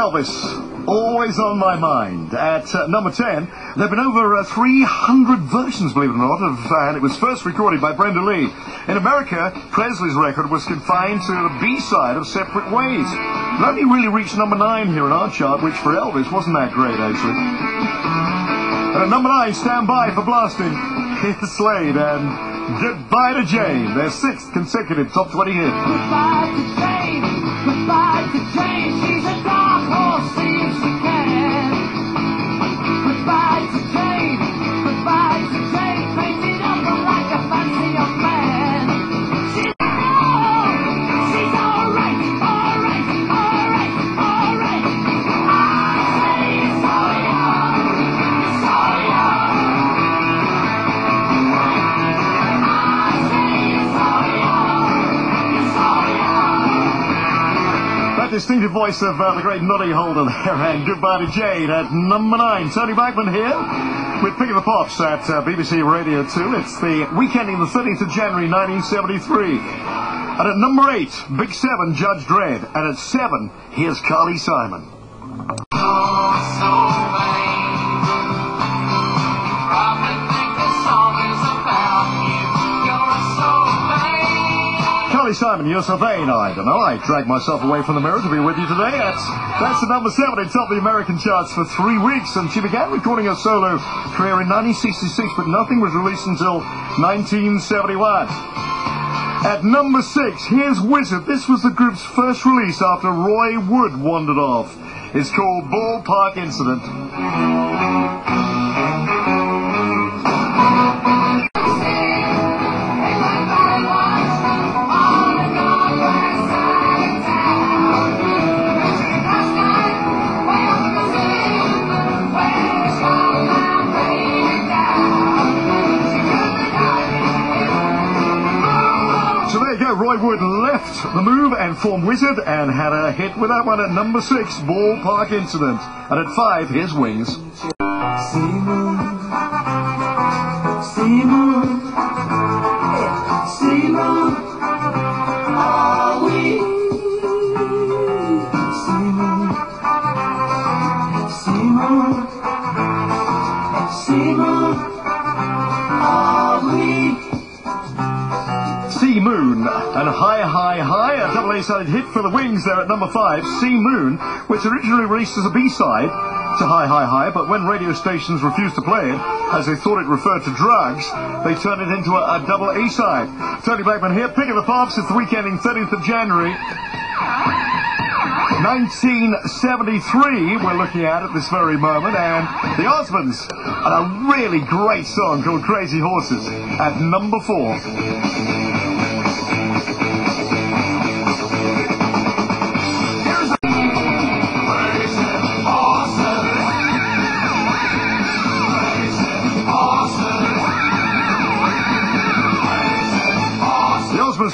Elvis, always on my mind. At number 10, there have been over 300 versions, believe it or not, and it was first recorded by Brenda Lee. In America, Presley's record was confined to the B-side of Separate Ways. It only really reached number 9 here in our chart, which for Elvis wasn't that great, actually. And at number 9, stand by for blasting. Here's Slade and Goodbye to Jane, their 6th consecutive top 20 hit. Goodbye to Jane, goodbye to Jane, she's a dark horse, see if she can. Goodbye to Jane, painted up like a fancy young man. She's alright, alright, alright, alright. I say it's all young, it's all young. That distinctive voice of the great Noddy Holder there, and Goodbye to Jane at number 9. Tony Blackburn here with Pick of the Pops at BBC Radio 2. It's the weekend in the 30th of January 1973. And at number 8, Big 7, Judge Dredd. And at 7, here's Carly Simon. Carly Simon, you're so vain. I don't know. I dragged myself away from the mirror to be with you today. That's the number 7. It topped the American charts for 3 weeks, and she began recording her solo career in 1966, but nothing was released until 1971. At number 6, here's Wizard. This was the group's first release after Roy Wood wandered off. It's called Ballpark Incident. Roy Wood left the Move and formed Wizard and had a hit with that one at number 6, Ballpark Incident. And at 5, here's Wings. See moon, see moon, see moon, are we? See moon, see moon, see moon, are we? Sea Moon and High, High, High, a double A-sided hit for the Wings there at number 5, Sea Moon, which originally released as a B-side to High, High, High, but when radio stations refused to play it, as they thought it referred to drugs, they turned it into a double A-side. Tony Blackman here, Pick of the Pops. It's the weekend in 30th of January. 1973 we're looking at this very moment, and the Osmonds and a really great song called Crazy Horses at number 4.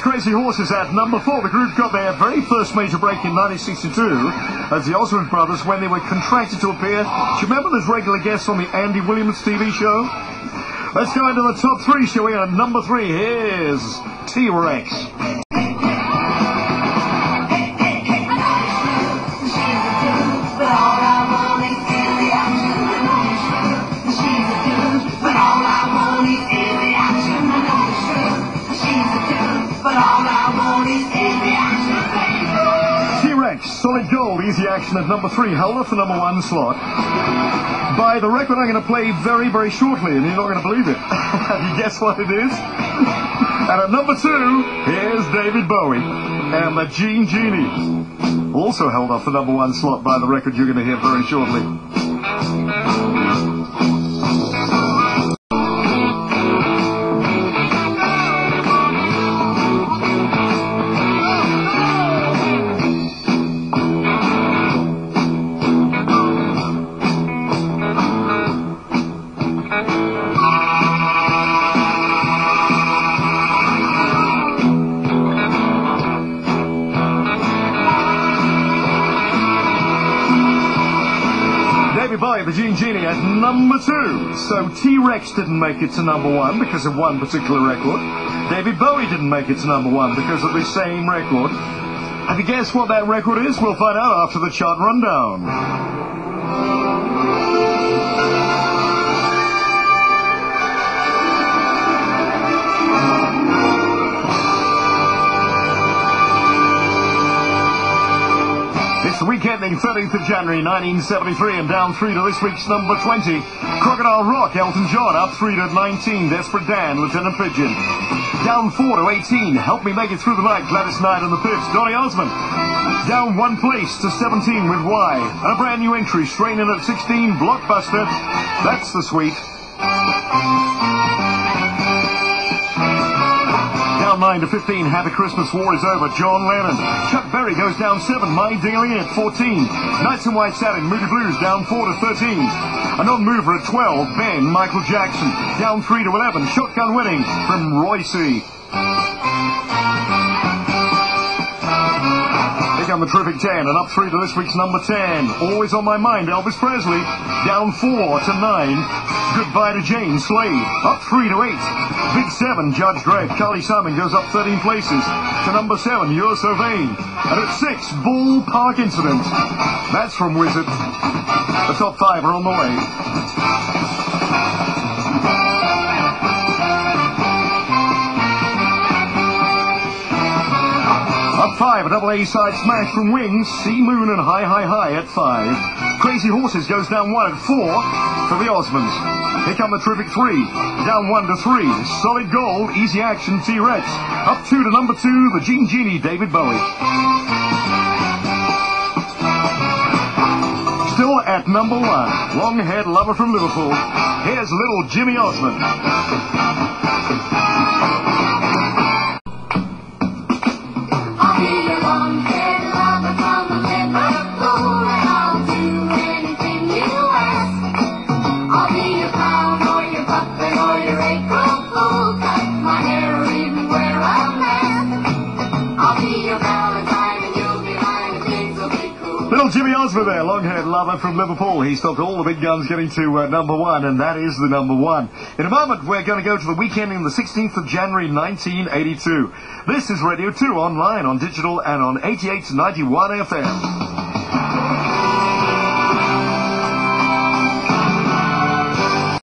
Crazy Horses at number 4. The group got their very first major break in 1962 as the Osmond Brothers when they were contracted to appear. Do you remember those regular guests on the Andy Williams TV show? Let's go into the top 3, shall we? At number 3, here's T-Rex. Solid Gold, Easy Action at number 3, held off the number 1 slot by the record I'm going to play very, very shortly, and you're not going to believe it. Have you guessed what it is? And at number 2, here's David Bowie and the Gene Genies, also held off the number 1 slot by the record you're going to hear very shortly. The Gene Genie at number 2. So T-Rex didn't make it to number 1 because of one particular record. David Bowie didn't make it to number 1 because of the same record. Have you guessed what that record is? We'll find out after the chart rundown. It's the week ending 13th of January 1973 and down 3 to this week's number 20. Crocodile Rock, Elton John, up 3 to 19. Desperate Dan, Lieutenant Pigeon. Down 4 to 18. Help Me Make It Through the Night, Gladys Knight and the Pips, Donny Osmond. Down 1 place to 17 with Why. And a brand new entry, straining at 16, Blockbuster. That's the Sweet. Down 9 to 15, Happy Christmas, War Is Over, John Lennon. Chuck Berry goes down 7, My Daily at 14. Nights in White Satin, Moody Blues, down 4 to 13. A non-mover at 12, Ben, Michael Jackson. Down 3 to 11, Shotgun Winning from Roy C. Here come the terrific 10, and up 3 to this week's number 10. Always on My Mind, Elvis Presley. Down 4 to 9, Goodbye to Jane, Slade. Up 3 to 8. Big 7, Judge Dredd. Carly Simon goes up 13 places to number 7, You're So Vain. And at 6, Ballpark Incident. That's from Wizard. The top 5 are on the way. Up 5, a double A-side smash from Wings, Sea, Moon and High, High, High at 5. Crazy Horses goes down 1 at 4 for the Osmonds. Here come the terrific 3, down 1 to 3. Solid Gold, Easy Action, T-Rex. Up 2 to number 2, the Gene Genie, David Bowie. Still at number 1, long-haired lover from Liverpool. Here's little Jimmy Osmond. Little Jimmy Osmond there, long-haired lover from Liverpool. He stopped all the big guns getting to number 1, and that is the number 1. In a moment, we're going to go to the weekend in the 16th of January 1982. This is Radio 2, online, on digital, and on 88 to 91 FM.